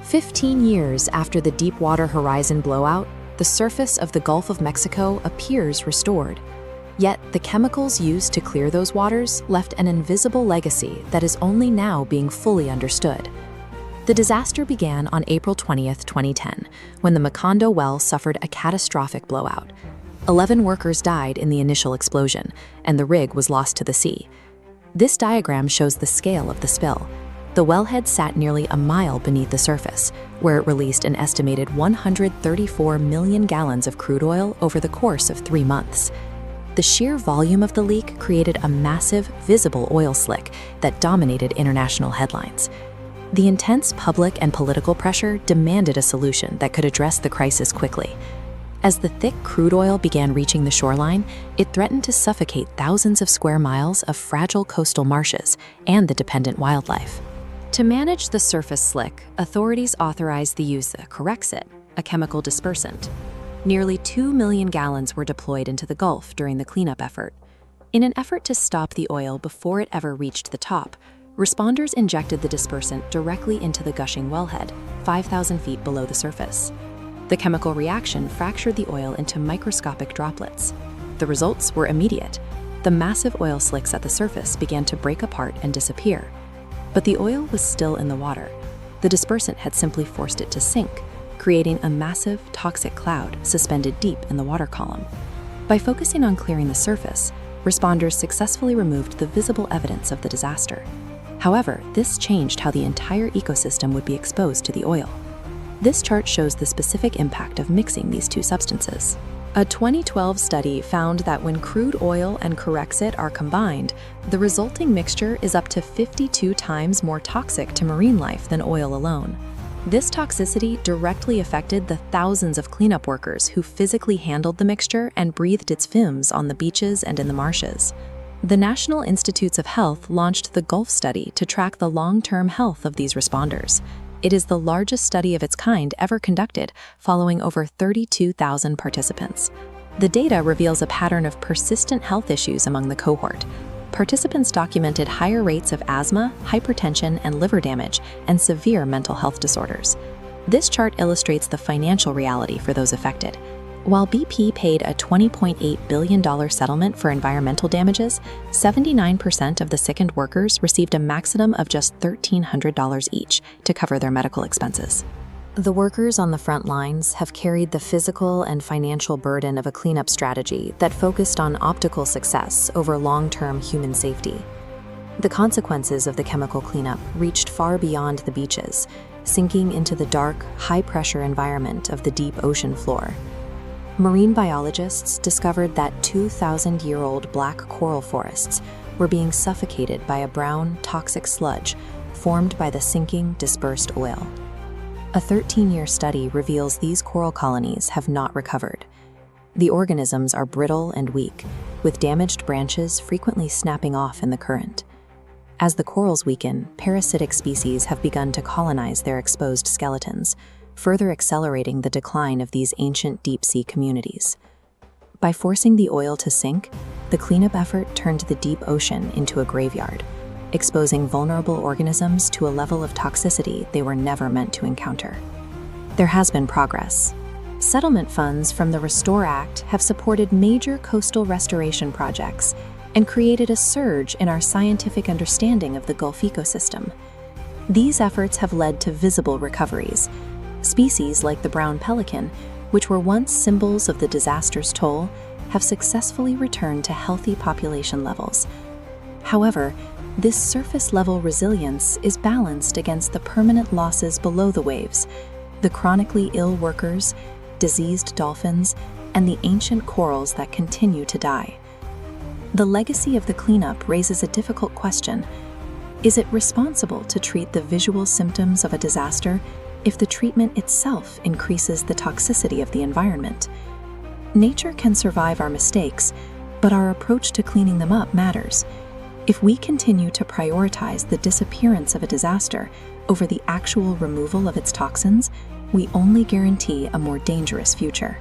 15 years after the Deepwater Horizon blowout, the surface of the Gulf of Mexico appears restored. Yet, the chemicals used to clear those waters left an invisible legacy that is only now being fully understood. The disaster began on April 20, 2010, when the Macondo well suffered a catastrophic blowout. 11 workers died in the initial explosion, and the rig was lost to the sea. This diagram shows the scale of the spill. The wellhead sat nearly a mile beneath the surface, where it released an estimated 134 million gallons of crude oil over the course of 3 months. The sheer volume of the leak created a massive, visible oil slick that dominated international headlines. The intense public and political pressure demanded a solution that could address the crisis quickly. As the thick crude oil began reaching the shoreline, it threatened to suffocate thousands of square miles of fragile coastal marshes and the dependent wildlife. To manage the surface slick, authorities authorized the use of Corexit, a chemical dispersant. Nearly 2 million gallons were deployed into the Gulf during the cleanup effort. In an effort to stop the oil before it ever reached the top, responders injected the dispersant directly into the gushing wellhead, 5,000 feet below the surface. The chemical reaction fractured the oil into microscopic droplets. The results were immediate. The massive oil slicks at the surface began to break apart and disappear. But the oil was still in the water. The dispersant had simply forced it to sink, creating a massive, toxic cloud suspended deep in the water column. By focusing on clearing the surface, responders successfully removed the visible evidence of the disaster. However, this changed how the entire ecosystem would be exposed to the oil. This chart shows the specific impact of mixing these two substances. A 2012 study found that when crude oil and Corexit are combined, the resulting mixture is up to 52 times more toxic to marine life than oil alone. This toxicity directly affected the thousands of cleanup workers who physically handled the mixture and breathed its fumes on the beaches and in the marshes. The National Institutes of Health launched the Gulf Study to track the long-term health of these responders. It is the largest study of its kind ever conducted, following over 32,000 participants. The data reveals a pattern of persistent health issues among the cohort. Participants documented higher rates of asthma, hypertension, and liver damage, and severe mental health disorders. This chart illustrates the financial reality for those affected. While BP paid a $20.8 billion settlement for environmental damages, 79% of the sickened workers received a maximum of just $1,300 each to cover their medical expenses. The workers on the front lines have carried the physical and financial burden of a cleanup strategy that focused on optical success over long-term human safety. The consequences of the chemical cleanup reached far beyond the beaches, sinking into the dark, high-pressure environment of the deep ocean floor. Marine biologists discovered that 2,000-year-old black coral forests were being suffocated by a brown, toxic sludge formed by the sinking, dispersed oil. A 13-year study reveals these coral colonies have not recovered. The organisms are brittle and weak, with damaged branches frequently snapping off in the current. As the corals weaken, parasitic species have begun to colonize their exposed skeletons, further accelerating the decline of these ancient deep-sea communities. By forcing the oil to sink, the cleanup effort turned the deep ocean into a graveyard, exposing vulnerable organisms to a level of toxicity they were never meant to encounter. There has been progress. Settlement funds from the Restore Act have supported major coastal restoration projects and created a surge in our scientific understanding of the Gulf ecosystem. These efforts have led to visible recoveries. Species like the brown pelican, which were once symbols of the disaster's toll, have successfully returned to healthy population levels. However, this surface-level resilience is balanced against the permanent losses below the waves, the chronically ill workers, diseased dolphins, and the ancient corals that continue to die. The legacy of the cleanup raises a difficult question. Is it responsible to treat the visual symptoms of a disaster if the treatment itself increases the toxicity of the environment? Nature can survive our mistakes, but our approach to cleaning them up matters. If we continue to prioritize the disappearance of a disaster over the actual removal of its toxins, we only guarantee a more dangerous future.